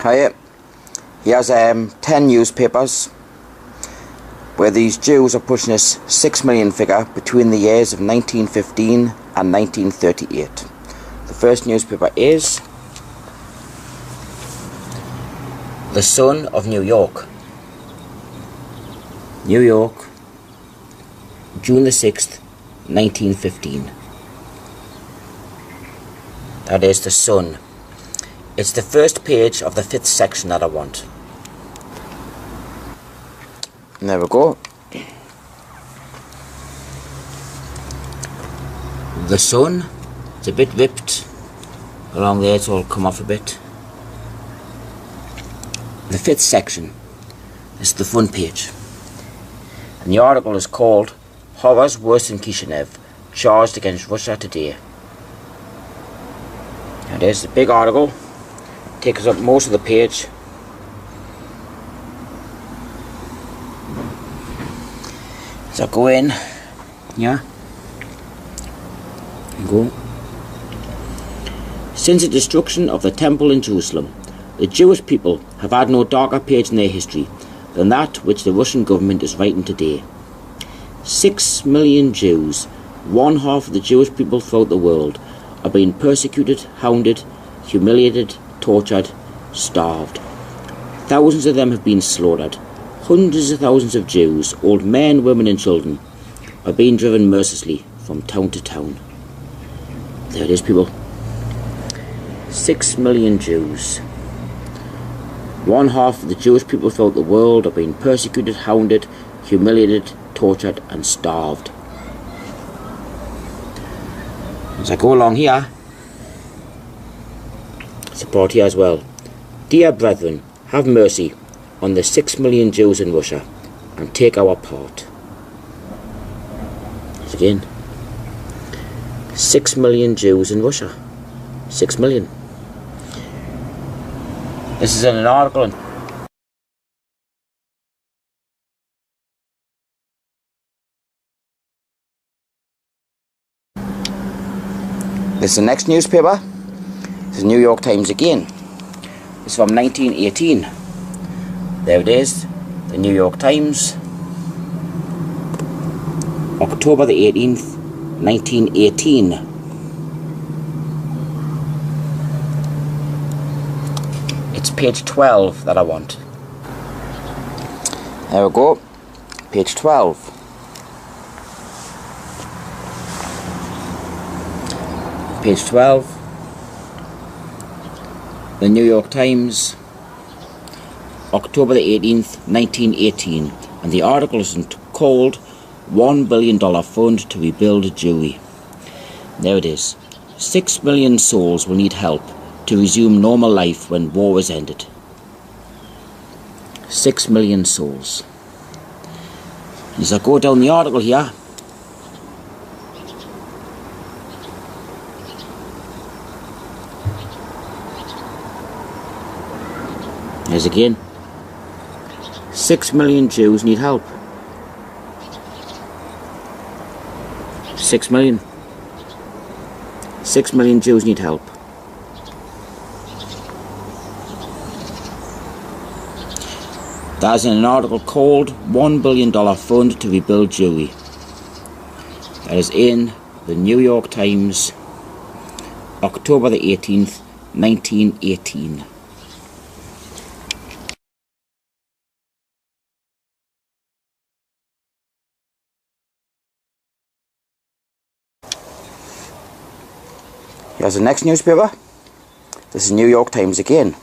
Hiya. He has 10 newspapers where these Jews are pushing this 6 million figure between the years of 1915 and 1938. The first newspaper is The Sun of New York. New York, June the 6th, 1915. That is The Sun. It's the first page of the 5th section that I want. And there we go. The Sun, it's a bit ripped along there, it's all come off a bit. The 5th section is the front page. And the article is called Horrors Worse than Kishinev, Charged Against Russia Today. And there's the big article, takes up most of the page. So go in, yeah, and go. Since the destruction of the temple in Jerusalem, the Jewish people have had no darker page in their history than that which the Russian government is writing today. 6 million Jews, one half of the Jewish people throughout the world, are being persecuted, hounded, humiliated, tortured, starved. Thousands of them have been slaughtered. Hundreds of thousands of Jews, old men, women and children, are being driven mercilessly from town to town. There it is, people. 6 million Jews. One half of the Jewish people throughout the world are being persecuted, hounded, humiliated, tortured and starved. As I go along here, it's brought here as well. Dear brethren, have mercy on the 6 million Jews in Russia and take our part. Once again, 6 million Jews in Russia. 6 million. This is in an article in This is the next newspaper. This is the New York Times again. It's from 1918. There it is, the New York Times, October the 18th, 1918. It's page 12 that I want. There we go, page 12. Page 12, the New York Times, October the 18th, 1918, and the article is called $1 billion Fund to Rebuild Jewry. There it is. 6 million souls will need help to resume normal life when war is ended. 6 million souls. As I go down the article here, there's again. 6 million Jews need help. 6 million. 6 million Jews need help. That's in an article called $1 billion Fund to Rebuild Jewry. That is in the New York Times, October the 18th, 1918. Here's the next newspaper. This is New York Times again.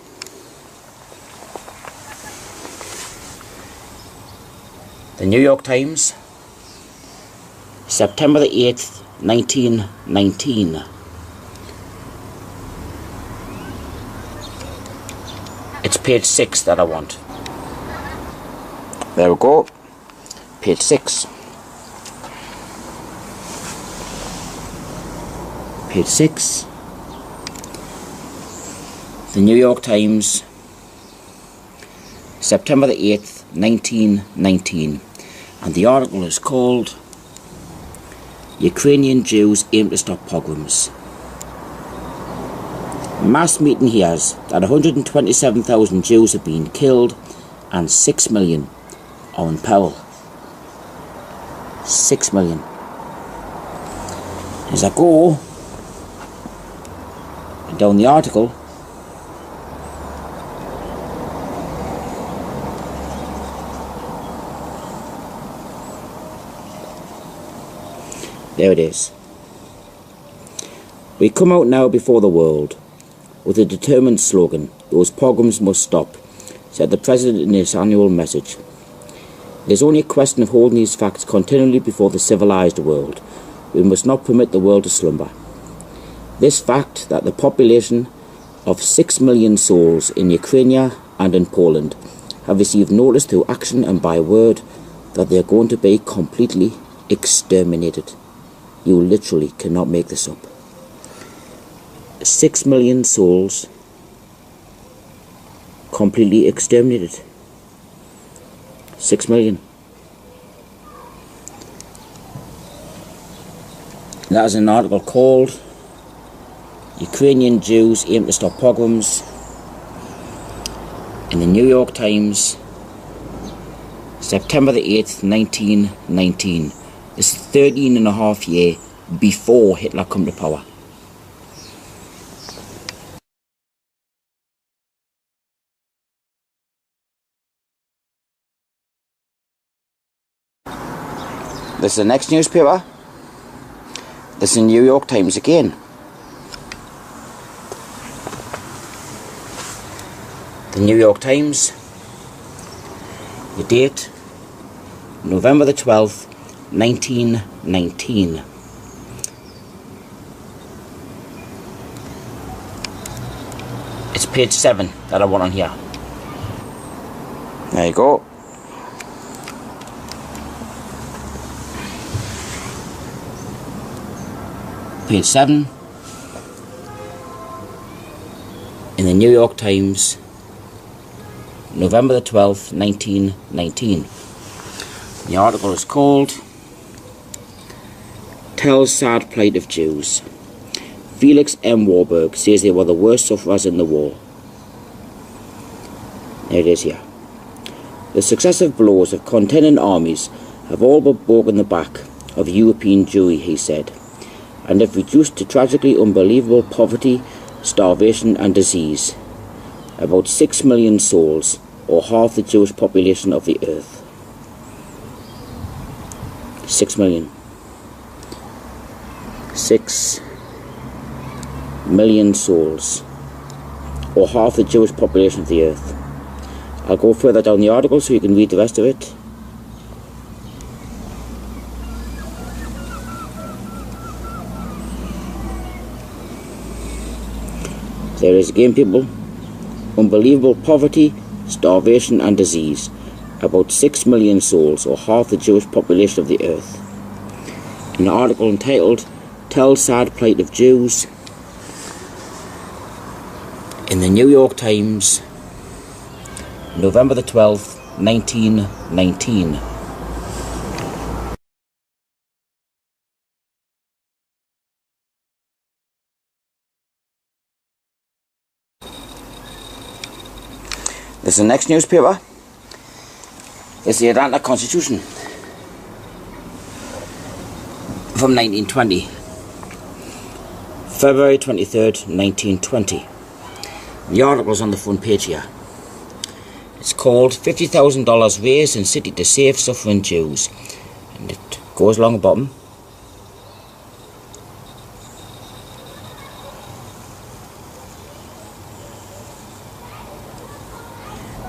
The New York Times, September the 8th, 1919. It's page 6 that I want. There we go. Page 6. Page 6. The New York Times, September the 8th, 1919. And the article is called Ukrainian Jews Aim to Stop Pogroms. Mass meeting hears that 127,000 Jews have been killed and 6 million are in peril. 6 million. As I go down the article, there it is. We come out now before the world with a determined slogan, "Those pogroms must stop," said the President in his annual message. It is only a question of holding these facts continually before the civilized world. We must not permit the world to slumber. This fact that the population of 6 million souls in Ukraine and in Poland have received notice through action and by word that they are going to be completely exterminated. You literally cannot make this up. 6 million souls completely exterminated. 6 million. That is an article called "Ukrainian Jews Aim to Stop Pogroms" in the New York Times, September the 8th, 1919. This is 13 and a half years before Hitler come to power. This is the next newspaper. This is the New York Times again. The New York Times. The date, November the 12th, 1919. It's page 7 that I want on here. There you go. Page 7 in the New York Times, November the 12th, 1919. The article is called "Tells Sad Plight of Jews. Felix M. Warburg says they were the worst sufferers in the war." There it is here. "The successive blows of contending armies have all but broken the back of European Jewry," he said, "and have reduced to tragically unbelievable poverty, starvation and disease about 6 million souls, or half the Jewish population of the earth." 6 million. 6 million souls, or half the Jewish population of the earth. I'll go further down the article so you can read the rest of it. There is again, people. Unbelievable poverty, starvation and disease. About 6 million souls, or half the Jewish population of the earth. An article entitled "Tell Sad Plight of Jews" in the New York Times, November the 12th, 1919. This is the next newspaper. It's the Atlanta Constitution from 1920. February 23rd, 1920. The article's on the front page here. It's called $50,000 raised in city to save suffering Jews. And it goes along the bottom.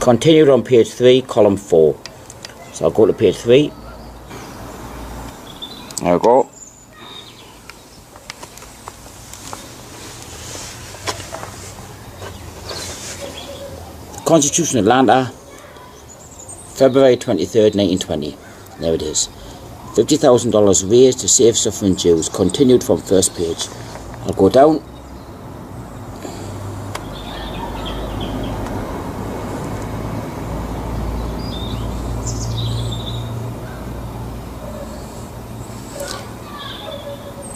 Continued on page 3, column 4. So I'll go to page 3. There we go. Constitution, Atlanta, February 23rd, 1920. There it is. $50,000 raised to save suffering Jews. Continued from first page. I'll go down.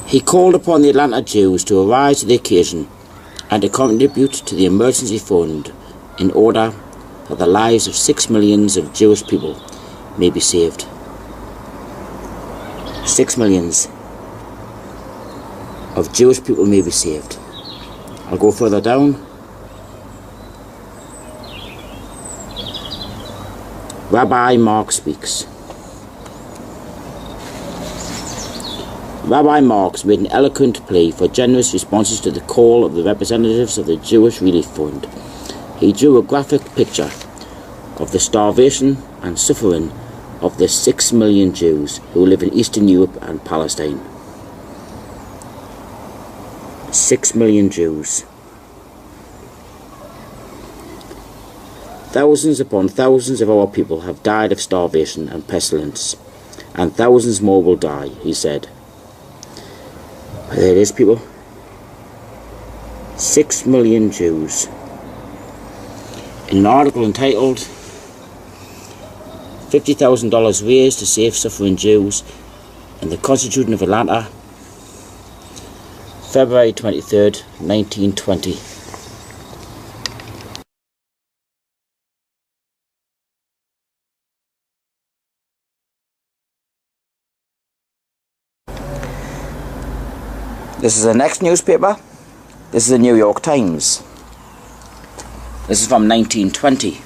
He called upon the Atlanta Jews to arise to the occasion and to contribute to the emergency fund in order that the lives of 6 million of Jewish people may be saved. 6 million of Jewish people may be saved. I'll go further down. Rabbi Mark speaks. Rabbi Marx made an eloquent plea for generous responses to the call of the representatives of the Jewish Relief Fund. He drew a graphic picture of the starvation and suffering of the 6 million Jews who live in Eastern Europe and Palestine. 6 million Jews. Thousands upon thousands of our people have died of starvation and pestilence, and thousands more will die, he said. There it is, people. 6 million Jews. In an article entitled $50,000 raised to save suffering Jews in the Constitution of Atlanta, February 23rd, 1920. This is the next newspaper. This is the New York Times. This is from 1920.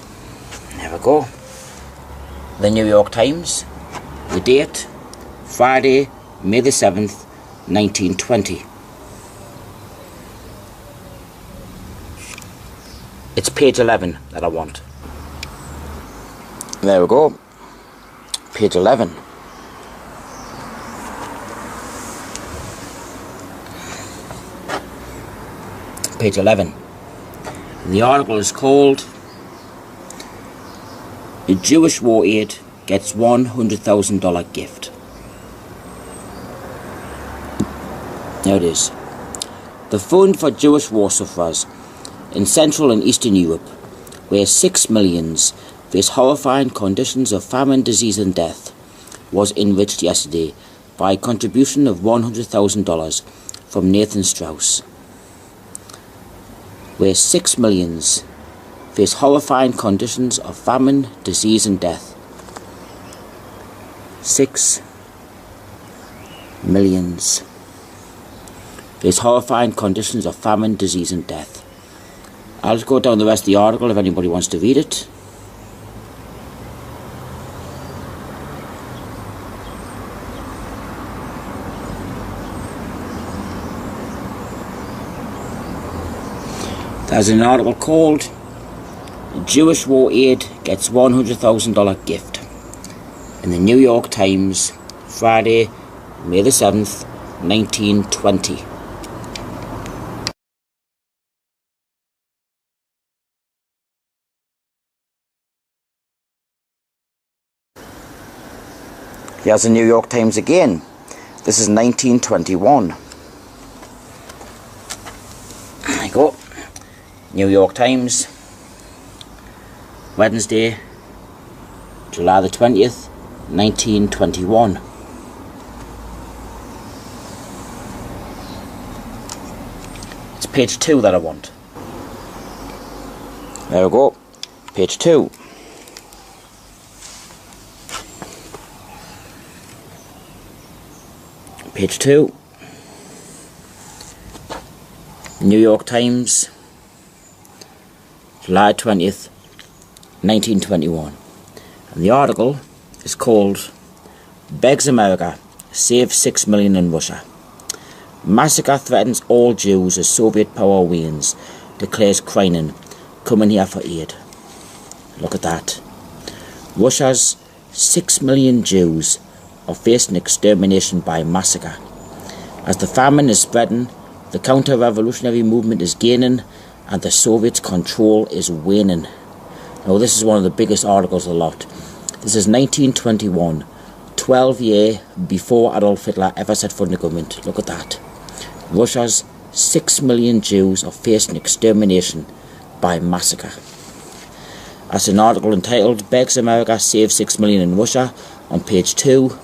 There we go. The New York Times. The date, Friday, May the 7th, 1920. It's page 11 that I want. There we go. Page 11. Page 11. The article is called "The Jewish War Aid Gets $100,000 Gift." There it is. The Fund for Jewish War Sufferers in Central and Eastern Europe, where 6 million face horrifying conditions of famine, disease and death, was enriched yesterday by a contribution of $100,000 from Nathan Strauss. Where 6 million face horrifying conditions of famine, disease and death. 6 million face horrifying conditions of famine, disease and death. I'll just go down the rest of the article if anybody wants to read it. There's an article called "Jewish War Aid Gets $100,000 Gift" in the New York Times, Friday, May the 7th, 1920. Here's the New York Times again. This is 1921. There you go. New York Times, Wednesday, July the 20th, 1921. It's page 2 that I want. There we go, page 2. Page 2. New York Times, July 20th, 1921. And the article is called "Begs America Save 6 million in Russia. Massacre threatens all Jews as Soviet power wanes, declares Kreinin, coming here for aid." Look at that. Russia's 6 million Jews are facing extermination by massacre. As the famine is spreading, the counter-revolutionary movement is gaining, and the Soviets' control is waning. Now this is one of the biggest articles of the lot. This is 1921, 12 years before Adolf Hitler ever set foot in the government. Look at that. Russia's 6 million Jews are facing extermination by massacre. That's an article entitled "Begs America Save 6 million in Russia" on page 2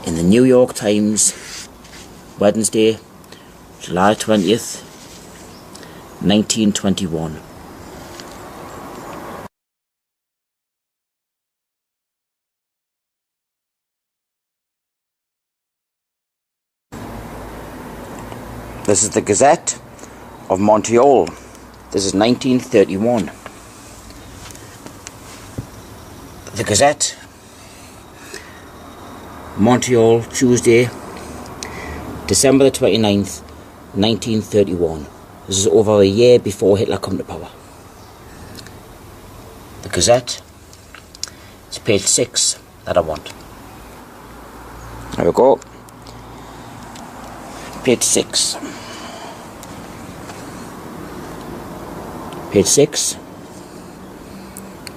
in the New York Times, Wednesday, July 20th, 1921. This is the Gazette of Montreal. This is 1931. The Gazette, Montreal, Tuesday, December the 29th, 1931. This is over a year before Hitler come to power. The Gazette, it's page 6 that I want. There we go. Page 6. Page 6.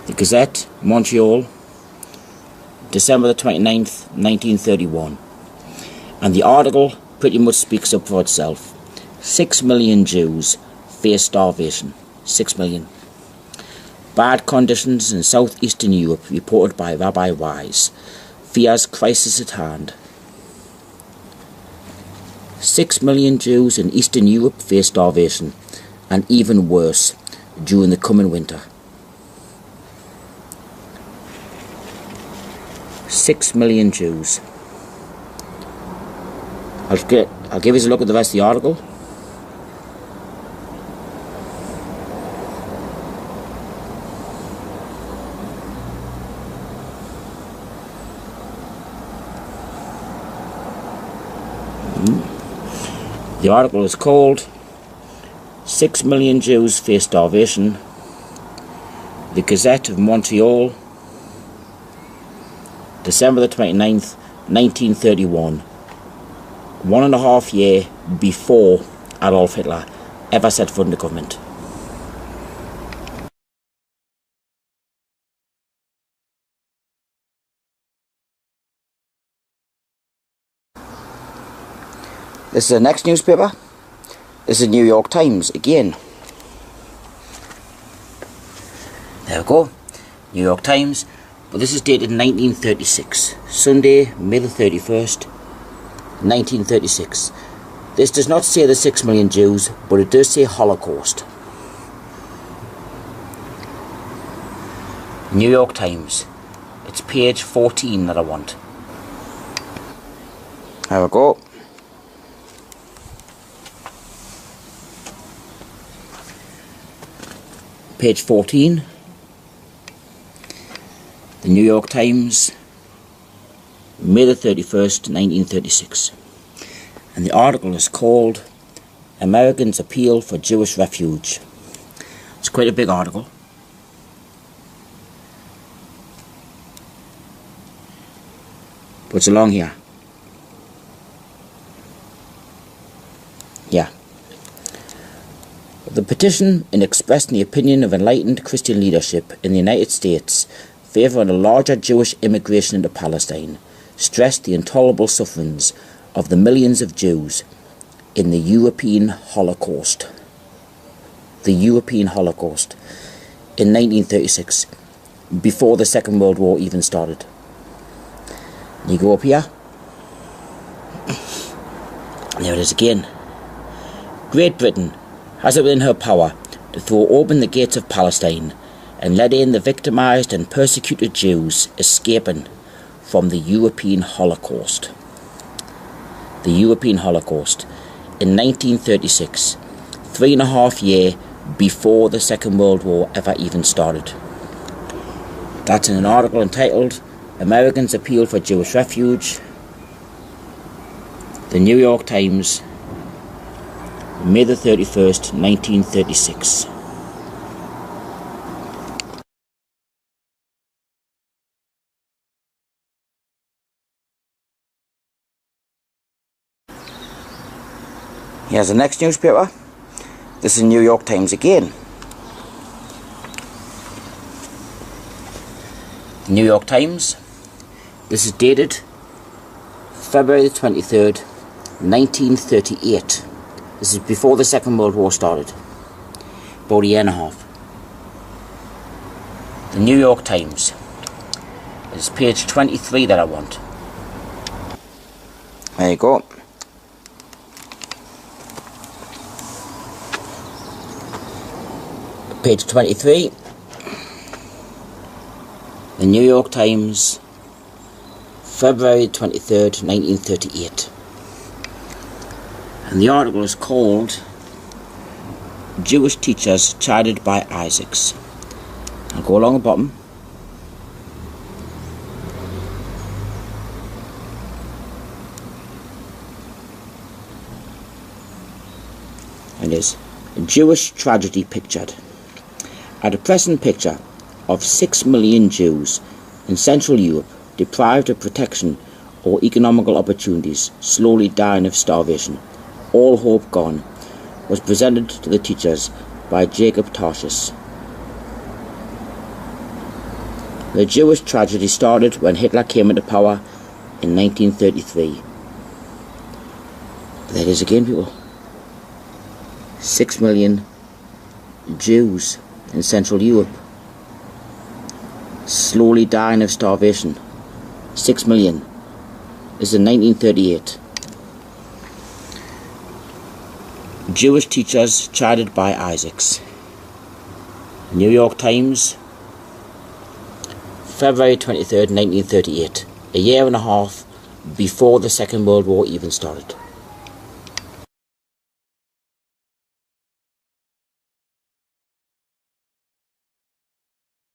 The Gazette, Montreal, December the 29th, 1931. And the article pretty much speaks up for itself. 6 million Jews face starvation. 6 million. Bad conditions in southeastern Europe reported by Rabbi Wise. Fears crisis at hand. 6 million Jews in Eastern Europe face starvation, and even worse during the coming winter. 6 million Jews. I'll give you a look at the rest of the article. The article is called 6 million Jews face starvation. The Gazette of Montreal, December the 29th, 1931. 1.5 years before Adolf Hitler ever set foot in the government. This is the next newspaper. This is the New York Times again. There we go. New York Times. But this is dated 1936. Sunday, May the 31st, 1936. This does not say the 6 million Jews, but it does say Holocaust. New York Times. It's page 14 that I want. There we go. Page 14, the New York Times, May the 31st, 1936. And the article is called Americans Appeal for Jewish Refuge. It's quite a big article. But it's along here. Yeah. The petition, in expressing the opinion of enlightened Christian leadership in the United States favouring a larger Jewish immigration into Palestine, stressed the intolerable sufferings of the millions of Jews in the European Holocaust. The European Holocaust in 1936, before the Second World War even started. And you go up here, and there it is again. Great Britain has it within her power to throw open the gates of Palestine and let in the victimised and persecuted Jews escaping from the European Holocaust. The European Holocaust in 1936, 3.5 years before the Second World War ever even started. That's in an article entitled Americans Appeal for Jewish Refuge, the New York Times, May the 31st, 1936. Here's the next newspaper. This is New York Times again. New York Times. This is dated February the 23rd, 1938. This is before the Second World War started. About a year and a half. The New York Times. It's page 23 that I want. There you go. page 23, the New York Times, February 23rd, 1938. And the article is called Jewish Teachers Chided by Isaacs. I'll go along the bottom. And is a Jewish tragedy pictured. A depressing picture of 6 million Jews in Central Europe deprived of protection or economical opportunities, slowly dying of starvation, all hope gone, was presented to the teachers by Jacob Tarshish. The Jewish tragedy started when Hitler came into power in 1933. There it is again, people. 6 million Jews in Central Europe, slowly dying of starvation. 6 million. This is in 1938. Jewish teachers chided by Isaacs. New York Times, February 23rd, 1938. A year and a half before the Second World War even started.